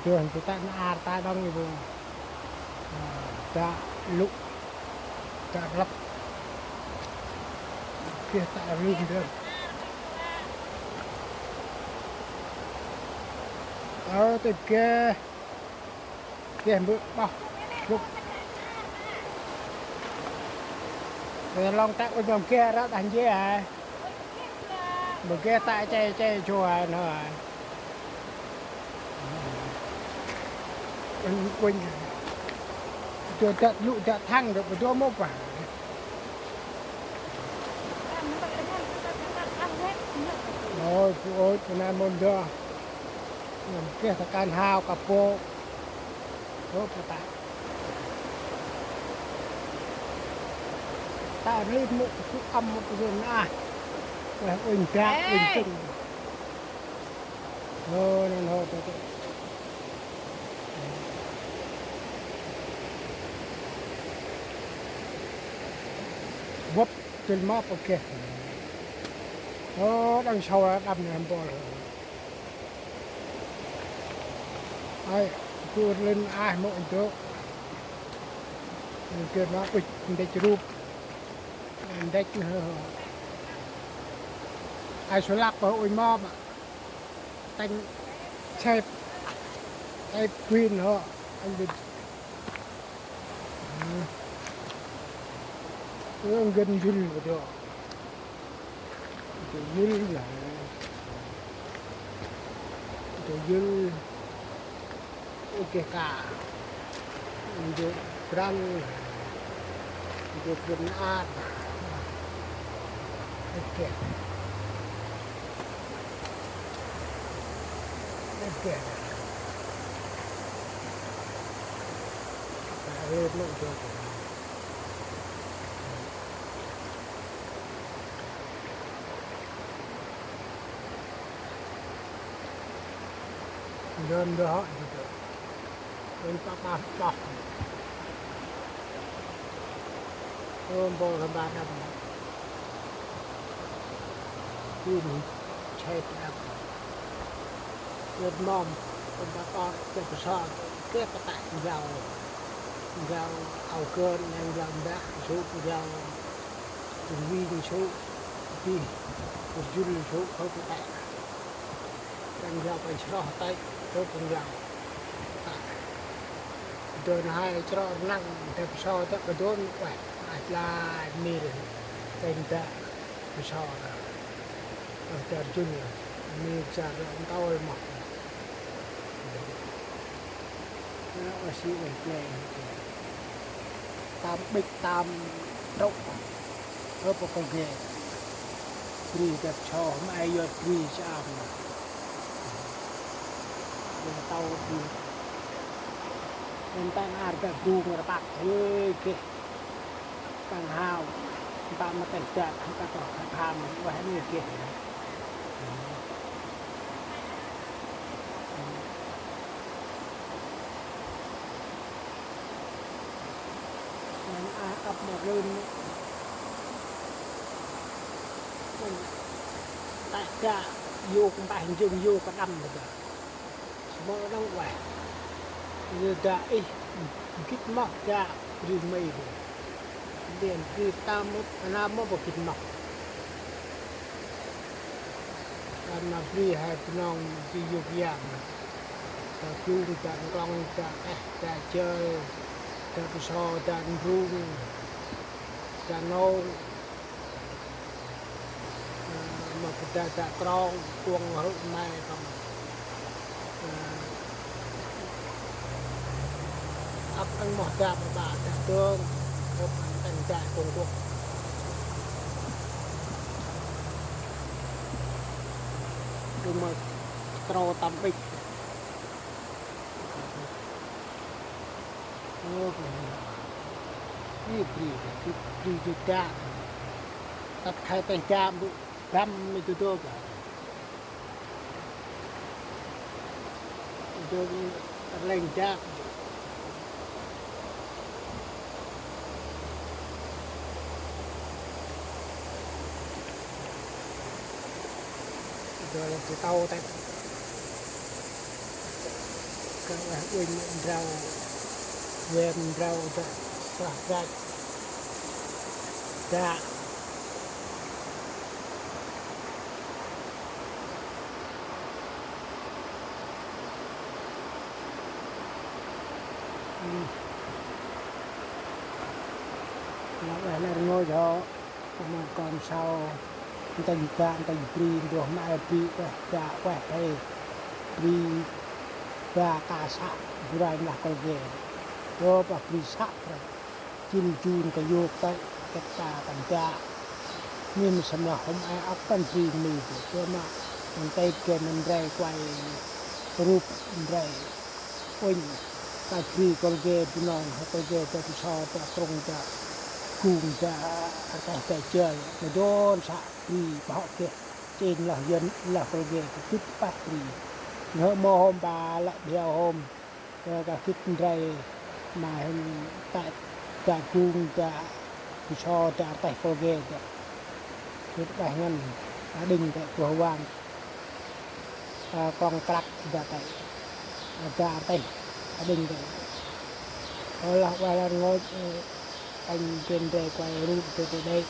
trường thì ta đang như vậy ta lục ta lấp kia ta rung được ở từ kia kia bước bao lúc rồi long ta ở trong kia đó thành gì à bữa kia tại chạy chùa nữa quên chưa tận lụ tận thăng được một chỗ mốc vào rồi ôi cái này môn đưa kia là can hao cà phô tốt là ta lên một chút âm một cái rừng ai là bình trạng bình tĩnh thôi thôi vấp trên móc ok nó đằng sau là đâm làm bò ai cô lên ai một chỗ kia nó bịch để chụp để ai số lạc vào ôi mò mà tay xe tay queen họ anh bị nó gần dùn của đó dùn là dùn ok cả dùn răng dùn ad ok ok lên nó cho đơn đó bên papa bọc ôm bò làm ba năm pin chạy đạp lên mom bên papa cái sọ cái tại giàu ao cơn đang giàu đã số giàu vi số pin dùn số không có tại đang giàu phải sọ tay tôi cũng giàu rồi hai cho năng đẹp so tất cả đốn quẹt là mì tên ta so ở trên chung mì chả ông tao mọc nó ở xí này tam bịch tam đậu ở một con ghê free đẹp so mai giờ free chạm tao đi nên ta ăn cái đu người ta ơi kì càng hao ta mà cảnh giác ta tỏ tham và hết người kia nên ấp một lên tại cả vô cũng bài hình dung vô có đâm được mơ đang quẹt như đã ít kích mọc ra như mây liền khi ta mất nam mất một kích mọc làm mà vì hai con đi dục dạng ta chung chẳng con ta chơi ta so ta rung ta nâu mà ta con cuồng hữu mai không ấp ăn mọt ra bà tương ấp ăn trại cùng cuộc đừng mà trâu tắm bịch đi cha tập khai tay cha bụng găm mới tôi cả tôi lên cha rồi là cái tàu tay các bạn quên rau về rau sạch rạch ra là ngồi đó mà còn sau tình trạng tình pri rồi mai pri đã quẹt đây pri và cả xã rồi là con ghẻ rồi và pri xã rồi chim chun cái vô cái cả cảnh cha nhưng mà là không ai áp con pri mình cho mà mình tay kia mình ray quay rụp ray quỳnh cái pri con ghẻ non con ghẻ cho so cho trung cho cùng cái chơi mà đôn xã đi bảo kia trên là dân là con ghẻ chút bát đi nó mò hôm bà lại đeo hôm cả chút ray mà tại cùng cho tại con ghẻ chút bài ngân đình tại của hoàng con cắt tại đình tại là ngồi anh trên đây quay rút từ đây